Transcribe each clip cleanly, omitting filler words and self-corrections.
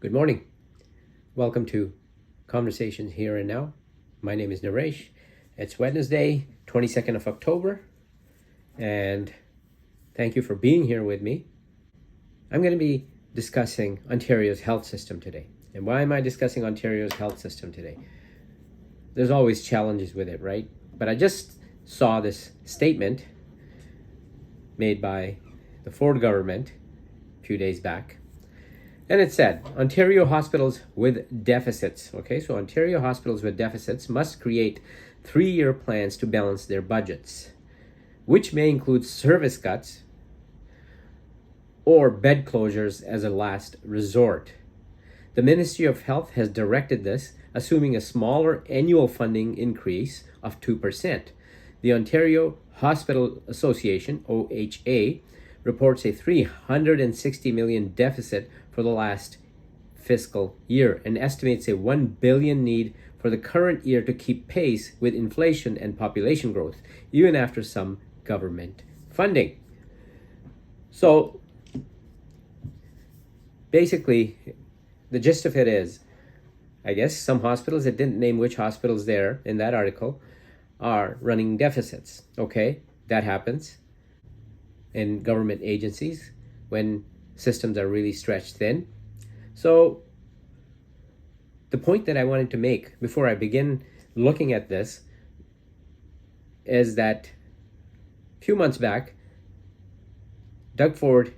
Good morning. Welcome to Conversations Here and Now. My name is Naresh. It's Wednesday, 22nd of October, and thank you for being here with me. I'm going to be discussing Ontario's health system today. And why am I discussing Ontario's health system today? There's always challenges with it, right? But I just saw this statement made by the Ford government a few days back. And it said, Ontario hospitals with deficits, so Ontario hospitals with deficits must create 3-year plans to balance their budgets, which may include service cuts or bed closures as a last resort. The Ministry of Health has directed this, assuming a smaller annual funding increase of 2%. The Ontario Hospital Association, OHA, reports a $360 million deficit for the last fiscal year and estimates a $1 billion need for the current year to keep pace with inflation and population growth, even after some government funding. So basically, the gist of it is, I guess some hospitals, it didn't name which hospitals there in that article, are running deficits. That happens in government agencies when systems are really stretched thin. So the point that I wanted to make before I begin looking at this is that a few months back, Doug Ford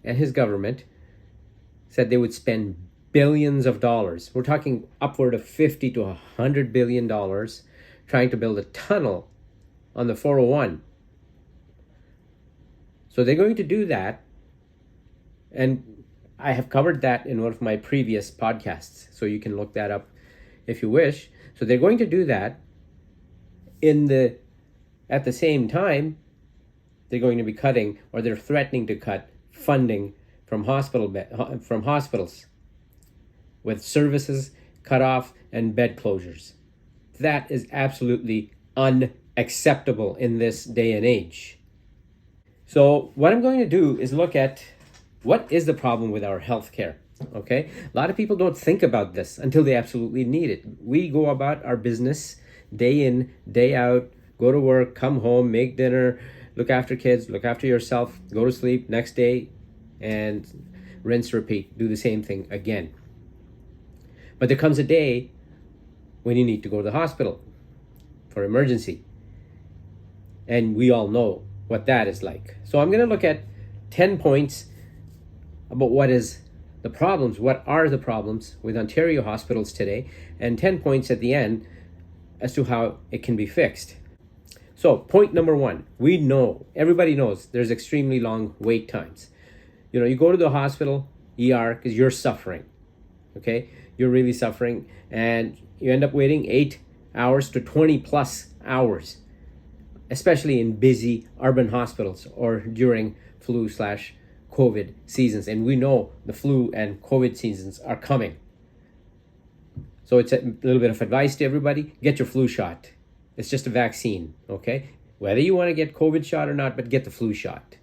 and his government said they would spend billions of dollars. We're talking upward of $50 to $100 billion trying to build a tunnel on the 401. So they're going to do that, and I have covered that in one of my previous podcasts, so you can look that up if you wish. So they're going to do that. At the same time, they're going to be cutting, or they're threatening to cut funding from hospitals, with services cut off and bed closures. That is absolutely unacceptable in this day and age. So what I'm going to do is look at what is the problem with our healthcare. A lot of people don't think about this until they absolutely need it. We go about our business day in, day out, go to work, come home, make dinner, look after kids, look after yourself, go to sleep next day, and rinse, repeat, do the same thing again. But there comes a day when you need to go to the hospital for emergency. And we all know what that is like. So I'm going to look at 10 points about what are the problems with Ontario hospitals today, and 10 points at the end as to how it can be fixed. So point number 1, everybody knows there's extremely long wait times. You go to the hospital, ER, because you're suffering, You're really suffering, and you end up waiting 8 hours to 20 plus hours, especially in busy urban hospitals or during flu/COVID seasons. And we know the flu and COVID seasons are coming. So it's a little bit of advice to everybody: get your flu shot. It's just a vaccine, Whether you want to get COVID shot or not, but get the flu shot.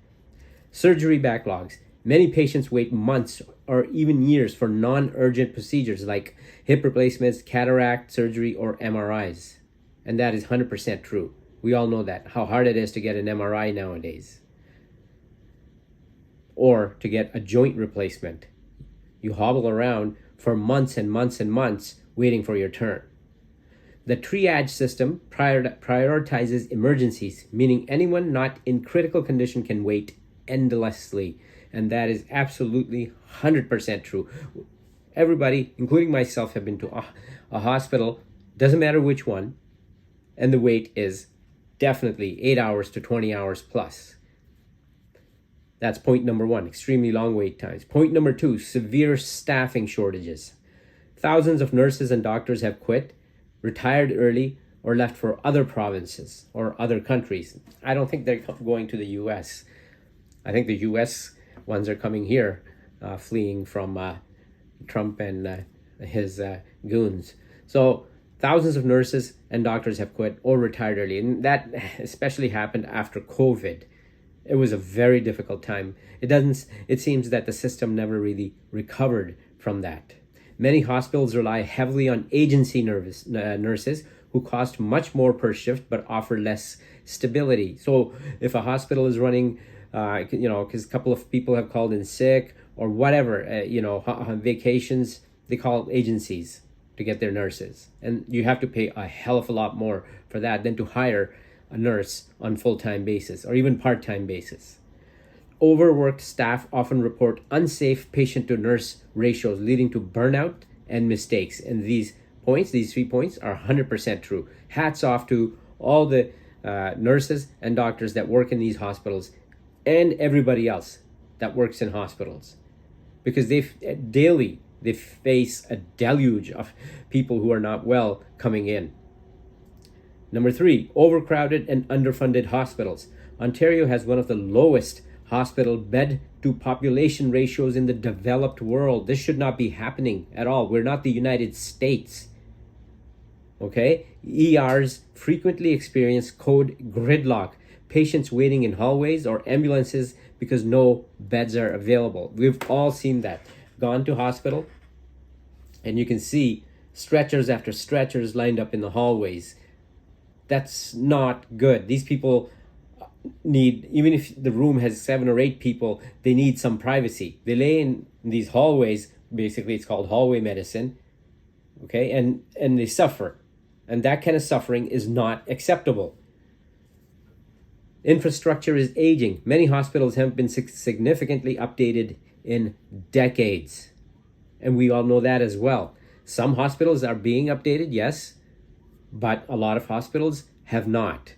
Surgery backlogs. Many patients wait months or even years for non-urgent procedures like hip replacements, cataract surgery, or MRIs. And that is 100% true. We all know that, how hard it is to get an MRI nowadays. Or to get a joint replacement. You hobble around for months and months and months waiting for your turn. The triage system prioritizes emergencies, meaning anyone not in critical condition can wait endlessly. And that is absolutely 100% true. Everybody, including myself, have been to a hospital, doesn't matter which one, and the wait is definitely 8 hours to 20 hours plus. That's point number 1, extremely long wait times. Point number 2, severe staffing shortages. Thousands of nurses and doctors have quit, retired early, or left for other provinces or other countries. I don't think they're going to the U.S. I think the U.S. ones are coming here, fleeing from Trump and his goons. So thousands of nurses and doctors have quit or retired early. And that especially happened after COVID. It was a very difficult time. It seems that the system never really recovered from that. Many hospitals rely heavily on agency nurses who cost much more per shift but offer less stability. So if a hospital is running, because a couple of people have called in sick or whatever, vacations, they call agencies to get their nurses. And you have to pay a hell of a lot more for that than to hire a nurse on full-time basis or even part-time basis. Overworked staff often report unsafe patient-to-nurse ratios, leading to burnout and mistakes. And these 3 points, are 100% true. Hats off to all the nurses and doctors that work in these hospitals and everybody else that works in hospitals, because they face a deluge of people who are not well coming in. Number 3, overcrowded and underfunded hospitals. Ontario has one of the lowest hospital bed to population ratios in the developed world. This should not be happening at all. We're not the United States. Okay? ERs frequently experience code gridlock, patients waiting in hallways or ambulances because no beds are available. We've all seen that. Gone to hospital and you can see stretchers after stretchers lined up in the hallways. That's not good. These people need, even if the room has 7 or 8 people, they need some privacy. They lay in these hallways, basically it's called hallway medicine, okay, and they suffer. And that kind of suffering is not acceptable. Infrastructure is aging. Many hospitals haven't been significantly updated in decades. And we all know that as well. Some hospitals are being updated, yes, but a lot of hospitals have not.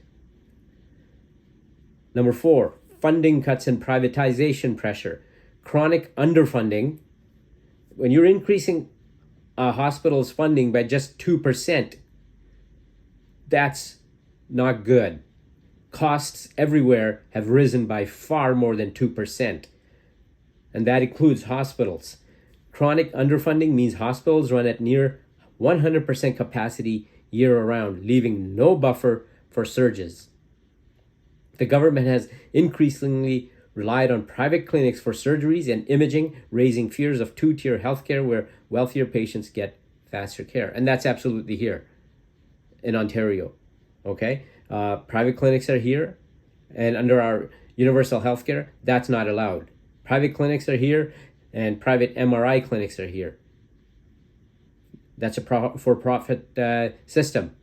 Number 4, funding cuts and privatization pressure. Chronic underfunding. When you're increasing a hospital's funding by just 2%, that's not good. Costs everywhere have risen by far more than 2%. And that includes hospitals. Chronic underfunding means hospitals run at near 100% capacity year-round, leaving no buffer for surges. The government has increasingly relied on private clinics for surgeries and imaging, raising fears of two-tier healthcare where wealthier patients get faster care. And that's absolutely here in Ontario. Okay? Private clinics are here, and under our universal healthcare, that's not allowed. Private clinics are here, and private MRI clinics are here. That's a for-profit system,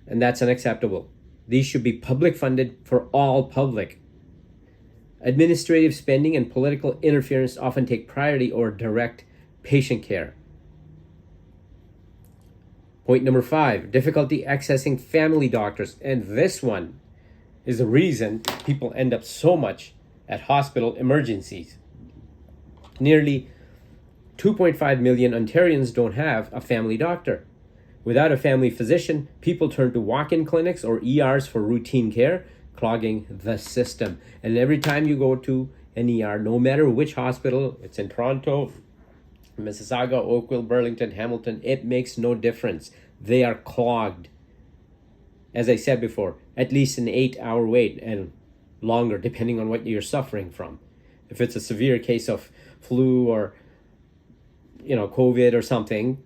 and that's unacceptable. These should be public funded for all public. Administrative spending and political interference often take priority over direct patient care. Point number 5, difficulty accessing family doctors. And this one is the reason people end up so much at hospital emergencies. Nearly 2.5 million Ontarians don't have a family doctor. Without a family physician, people turn to walk-in clinics or ERs for routine care, clogging the system. And every time you go to an ER, no matter which hospital, it's in Toronto, Mississauga, Oakville, Burlington, Hamilton, it makes no difference. They are clogged. As I said before, at least an 8-hour wait and longer, depending on what you're suffering from. If it's a severe case of flu or, COVID or something,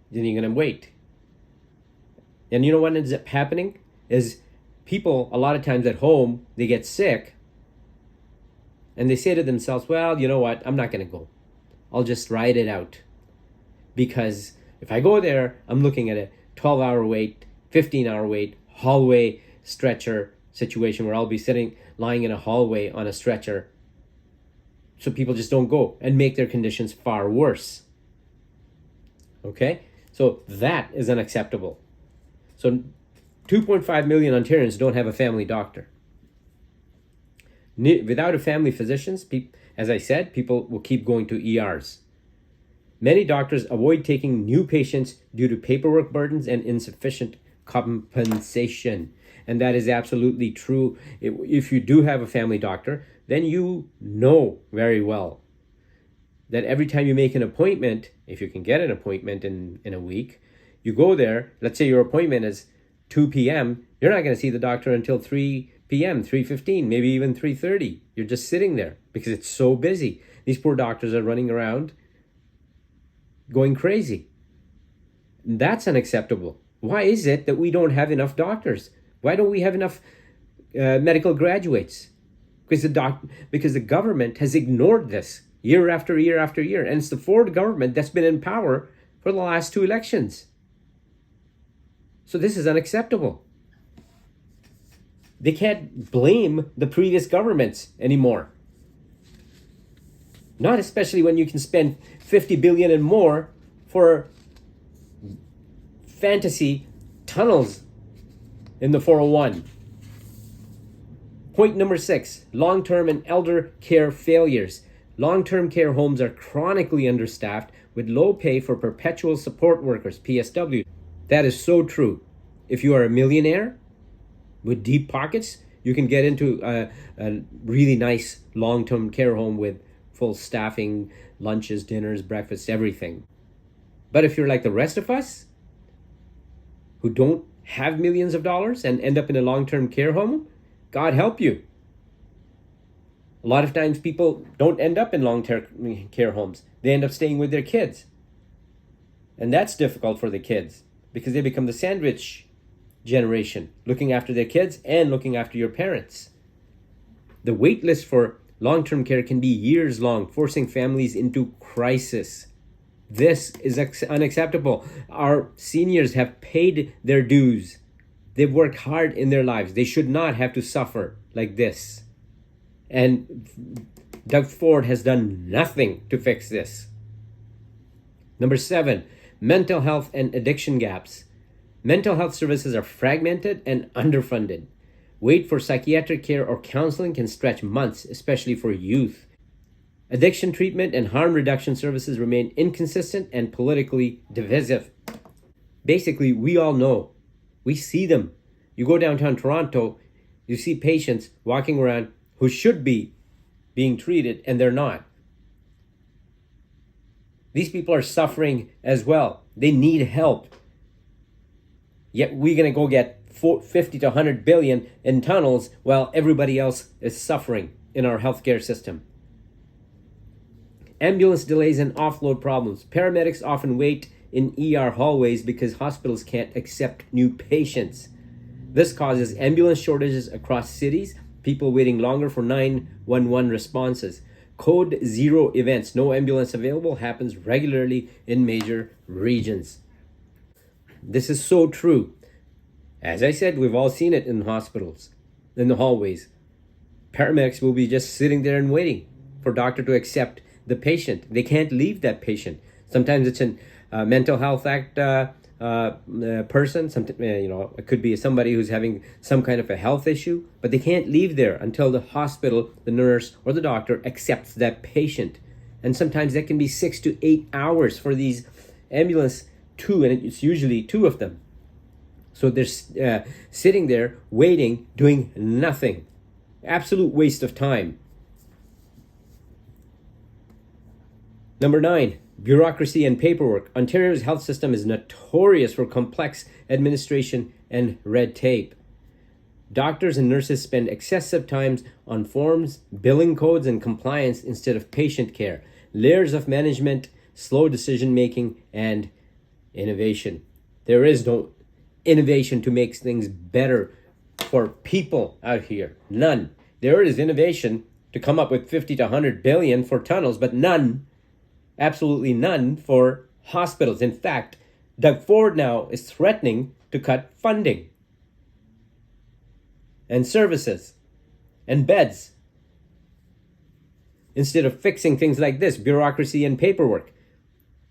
then you're going to wait. And you know what ends up happening is people, a lot of times at home, they get sick and they say to themselves, well, you know what, I'm not going to go. I'll just ride it out. Because if I go there, I'm looking at a 12-hour wait, 15-hour wait, hallway stretcher situation where I'll be lying in a hallway on a stretcher. So people just don't go and make their conditions far worse. Okay? So that is unacceptable. So 2.5 million Ontarians don't have a family doctor. Without a family physician, as I said, people will keep going to ERs. Many doctors avoid taking new patients due to paperwork burdens and insufficient compensation. And that is absolutely true. If you do have a family doctor, then you know very well that every time you make an appointment, if you can get an appointment in a week, you go there, let's say your appointment is 2 p.m., you're not going to see the doctor until 3 p.m., 3:15, maybe even 3:30. You're just sitting there because it's so busy. These poor doctors are running around going crazy. That's unacceptable. Why is it that we don't have enough doctors? Why don't we have enough medical graduates? Because the government has ignored this year after year after year. And it's the Ford government that's been in power for the last 2 elections. So this is unacceptable. They can't blame the previous governments anymore. Not especially when you can spend $50 billion and more for fantasy tunnels in the 401. Point number 6, long-term and elder care failures. Long-term care homes are chronically understaffed with low pay for perpetual support workers, PSW. That is so true. If you are a millionaire with deep pockets, you can get into a really nice long-term care home with full staffing, lunches, dinners, breakfasts, everything. But if you're like the rest of us, who don't have millions of dollars and end up in a long-term care home, God help you. A lot of times people don't end up in long-term care homes. They end up staying with their kids. And that's difficult for the kids because they become the sandwich generation, looking after their kids and looking after your parents. The wait list for long-term care can be years long, forcing families into crisis. This is unacceptable. Our seniors have paid their dues. They've worked hard in their lives. They should not have to suffer like this. And Doug Ford has done nothing to fix this. Number 7, mental health and addiction gaps. Mental health services are fragmented and underfunded. Wait for psychiatric care or counseling can stretch months, especially for youth. Addiction treatment and harm reduction services remain inconsistent and politically divisive. Basically, we all know. We see them. You go downtown Toronto, you see patients walking around who should be being treated and they're not. These people are suffering as well. They need help. Yet we're going to go get 50 to 100 billion in tunnels while everybody else is suffering in our healthcare system. Ambulance delays and offload problems. Paramedics often wait in ER hallways because hospitals can't accept new patients. This causes ambulance shortages across cities, people waiting longer for 911 responses. Code zero events, no ambulance available, happens regularly in major regions. This is so true. As I said, we've all seen it in hospitals, in the hallways. Paramedics will be just sitting there and waiting for a doctor to accept the patient. They can't leave that patient. Sometimes it's a mental health act person. It could be somebody who's having some kind of a health issue, but they can't leave there until the hospital, the nurse, or the doctor accepts that patient. And sometimes that can be 6 to 8 hours for these ambulance, and it's usually 2 of them. So they're sitting there waiting, doing nothing. Absolute waste of time. Number 9, bureaucracy and paperwork. Ontario's health system is notorious for complex administration and red tape. Doctors and nurses spend excessive time on forms, billing codes, and compliance instead of patient care. Layers of management, slow decision making, and innovation. There is no innovation to make things better for people out here. None. There is innovation to come up with 50 to 100 billion for tunnels, but none, absolutely none for hospitals. In fact, Doug Ford now is threatening to cut funding and services and beds instead of fixing things like this, bureaucracy and paperwork.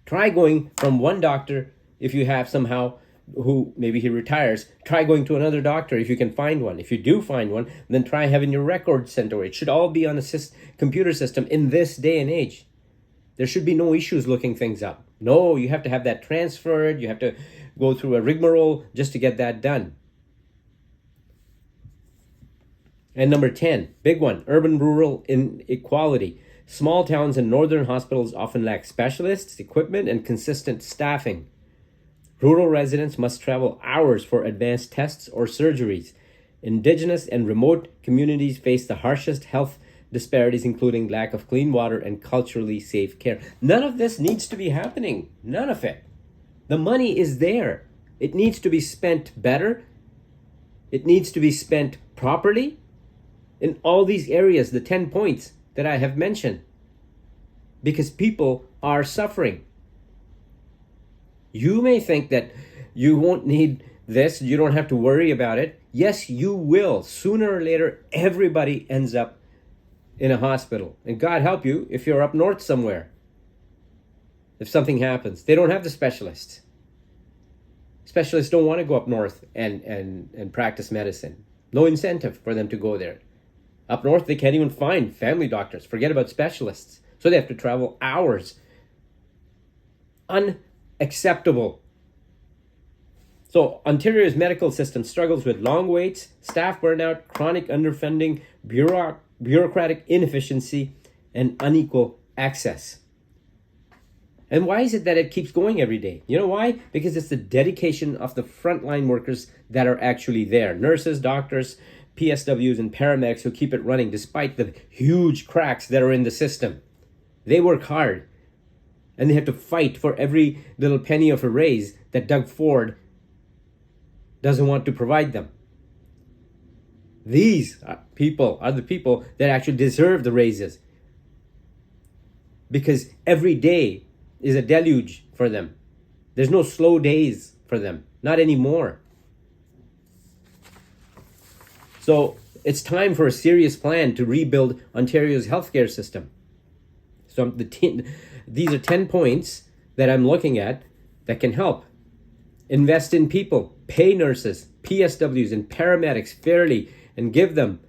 Try going from one doctor if you have somehow who maybe he retires. Try going to another doctor if you can find one. If you do find one, then try having your records sent over. It should all be on a computer system in this day and age. There should be no issues looking things up. No, you have to have that transferred. You have to go through a rigmarole just to get that done. And number 10, big one, urban-rural inequality. Small towns and northern hospitals often lack specialists, equipment, and consistent staffing. Rural residents must travel hours for advanced tests or surgeries. Indigenous and remote communities face the harshest health disparities, including lack of clean water and culturally safe care. None of this needs to be happening. None of it. The money is there. It needs to be spent better. It needs to be spent properly in all these areas, the 10 points that I have mentioned, because people are suffering. You may think that you won't need this, you don't have to worry about it. Yes, you will. Sooner or later, everybody ends up in a hospital. And God help you if you're up north somewhere. If something happens, they don't have the specialists. Specialists don't want to go up north and practice medicine. No incentive for them to go there. Up north, they can't even find family doctors. Forget about specialists. So they have to travel hours. Unacceptable. So Ontario's medical system struggles with long waits, staff burnout, chronic underfunding, bureaucratic inefficiency, and unequal access. And why is it that it keeps going every day? You know why? Because it's the dedication of the frontline workers that are actually there. Nurses, doctors, PSWs, and paramedics who keep it running despite the huge cracks that are in the system. They work hard. And they have to fight for every little penny of a raise that Doug Ford doesn't want to provide them. These people are the people that actually deserve the raises. Because every day is a deluge for them. There's no slow days for them. Not anymore. So it's time for a serious plan to rebuild Ontario's healthcare system. So these are 10 points that I'm looking at that can help. Invest in people. Pay nurses, PSWs, and paramedics fairly and give them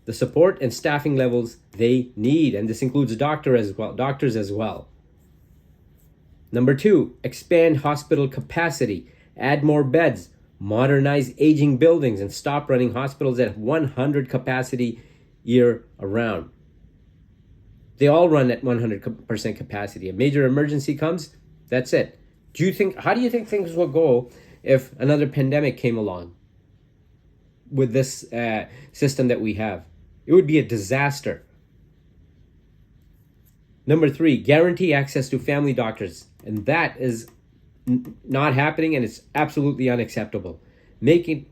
the support and staffing levels they need. And this includes doctors as well. Number 2, expand hospital capacity. Add more beds. Modernize aging buildings and stop running hospitals at 100 capacity year around. They all run at 100% capacity. A major emergency comes, that's it. How do you think things will go if another pandemic came along with this system that we have? It would be a disaster. Number 3, guarantee access to family doctors. And that is not happening, and it's absolutely unacceptable. Make it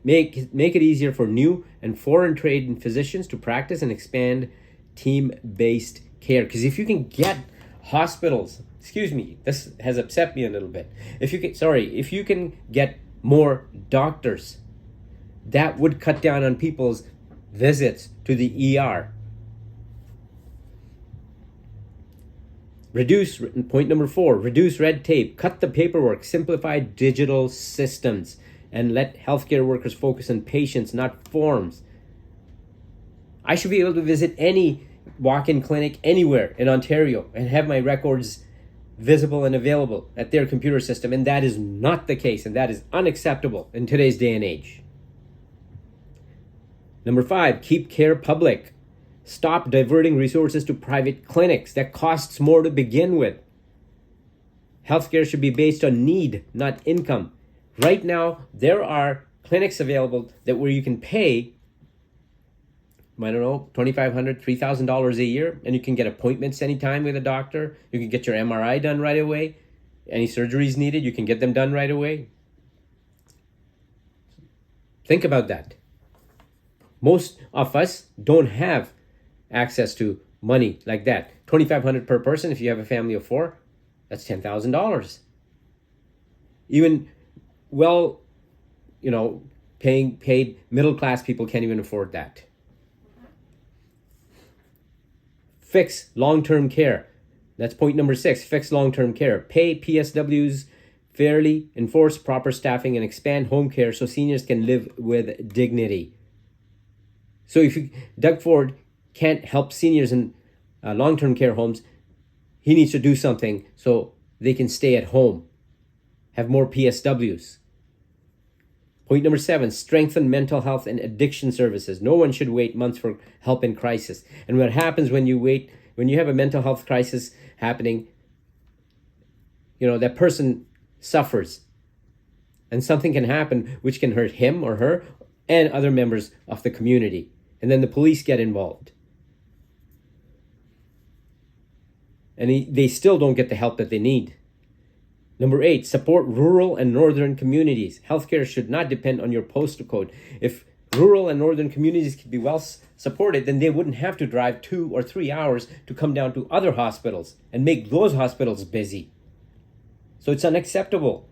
easier for new and foreign trained physicians to practice and expand team-based care. Because if you can get hospitals, this has upset me a little bit. If you can get more doctors, that would cut down on people's visits to the ER. Point number 4, reduce red tape, cut the paperwork, simplify digital systems, and let healthcare workers focus on patients, not forms. I should be able to visit any walk-in clinic anywhere in Ontario and have my records visible and available at their computer system, and that is not the case, and that is unacceptable in today's day and age. Number 5, keep care public. Stop diverting resources to private clinics. That costs more to begin with. Healthcare should be based on need, not income. Right now, there are clinics available where you can pay, $2,500, $3,000 a year, and you can get appointments anytime with a doctor. You can get your MRI done right away. Any surgeries needed, you can get them done right away. Think about that. Most of us don't have access to money like that. $2,500 per person. If you have a family of 4, that's $10,000. Even paid middle class people can't even afford that. Fix long-term care. That's point number 6. Fix long-term care. Pay PSWs fairly, enforce proper staffing, and expand home care so seniors can live with dignity. So if Doug Ford can't help seniors in long-term care homes, he needs to do something so they can stay at home, have more PSWs. Point number 7, strengthen mental health and addiction services. No one should wait months for help in crisis. And what happens when you have a mental health crisis happening, that person suffers. And something can happen which can hurt him or her, and other members of the community. And then the police get involved. And they still don't get the help that they need. Number 8, support rural and northern communities. Healthcare should not depend on your postal code. If rural and northern communities could be well supported, then they wouldn't have to drive 2 or 3 hours to come down to other hospitals and make those hospitals busy. So it's unacceptable.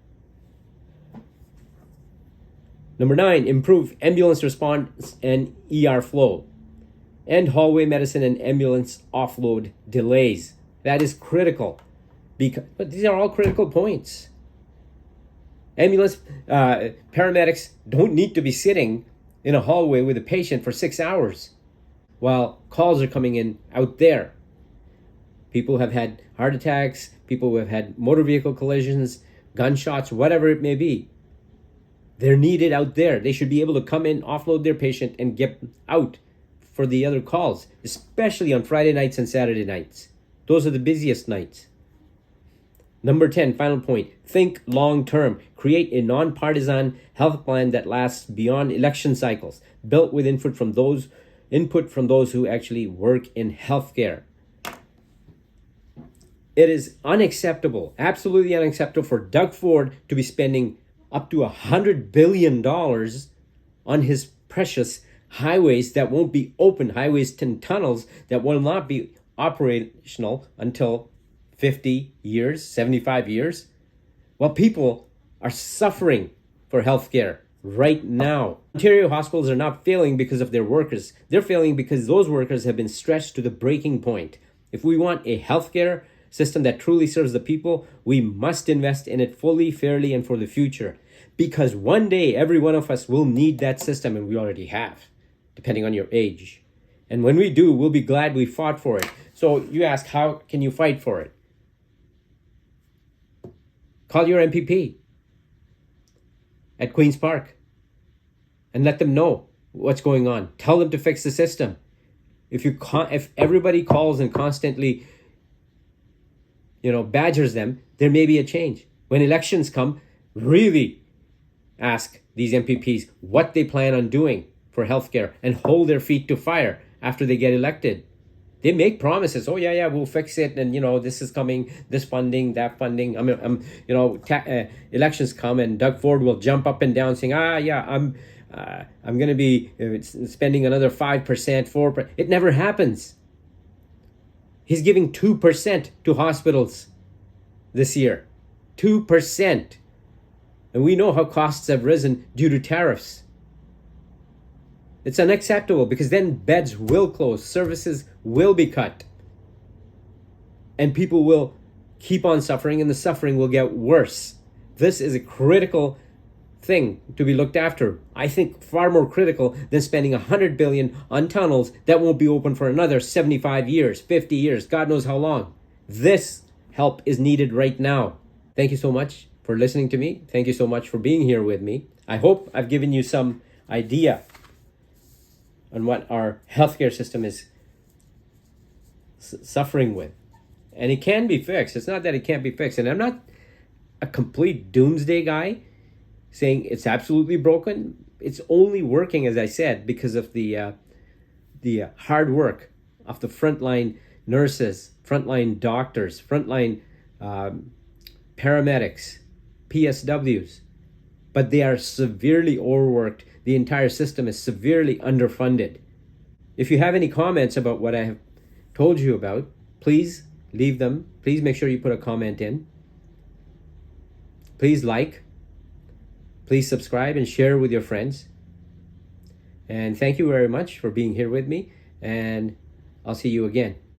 Number 9, improve ambulance response and ER flow. End hallway medicine and ambulance offload delays. That is critical. But these are all critical points. Ambulance paramedics don't need to be sitting in a hallway with a patient for 6 hours while calls are coming in out there. People have had heart attacks, people who have had motor vehicle collisions, gunshots, whatever it may be. They're needed out there. They should be able to come in, offload their patient, and get out for the other calls, especially on Friday nights and Saturday nights. Those are the busiest nights. Number 10, final point, think long term. Create a nonpartisan health plan that lasts beyond election cycles, built with input from those who actually work in healthcare. It is unacceptable, absolutely unacceptable for Doug Ford to be spending up to $100 billion on his precious highways that won't be open, highways and tunnels that will not be operational until 50 years, 75 years, while people are suffering for healthcare right now. Ontario hospitals are not failing because of their workers. They're failing because those workers have been stretched to the breaking point. If we want a healthcare system that truly serves the people, we must invest in it fully, fairly, and for the future. Because one day, every one of us will need that system, and we already have, depending on your age. And when we do, we'll be glad we fought for it. So you ask, how can you fight for it? Call your MPP at Queen's Park and let them know what's going on. Tell them to fix the system. If everybody calls and constantly, badgers them, there may be a change. When elections come, really ask these MPPs what they plan on doing for healthcare and hold their feet to fire after they get elected. They make promises. Oh yeah, we'll fix it, and this is coming, this funding, that funding. Elections come, and Doug Ford will jump up and down saying, I'm going to be spending another 5%, 4%. It never happens. He's giving 2% to hospitals this year, 2%, and we know how costs have risen due to tariffs. It's unacceptable because then beds will close, services will be cut, and people will keep on suffering, and the suffering will get worse. This is a critical thing to be looked after. I think far more critical than spending $100 billion on tunnels that won't be open for another 75 years, 50 years, God knows how long. This help is needed right now. Thank you so much for listening to me. Thank you so much for being here with me. I hope I've given you some idea on what our healthcare system is suffering with. And it can be fixed. It's not that it can't be fixed. And I'm not a complete doomsday guy saying it's absolutely broken. It's only working, as I said, because of the hard work of the frontline nurses, frontline doctors, frontline paramedics, PSWs. But they are severely overworked. The entire system is severely underfunded. If you have any comments about what I have told you about, please leave them. Please make sure you put a comment in. Please like. Please subscribe and share with your friends. And thank you very much for being here with me. And I'll see you again.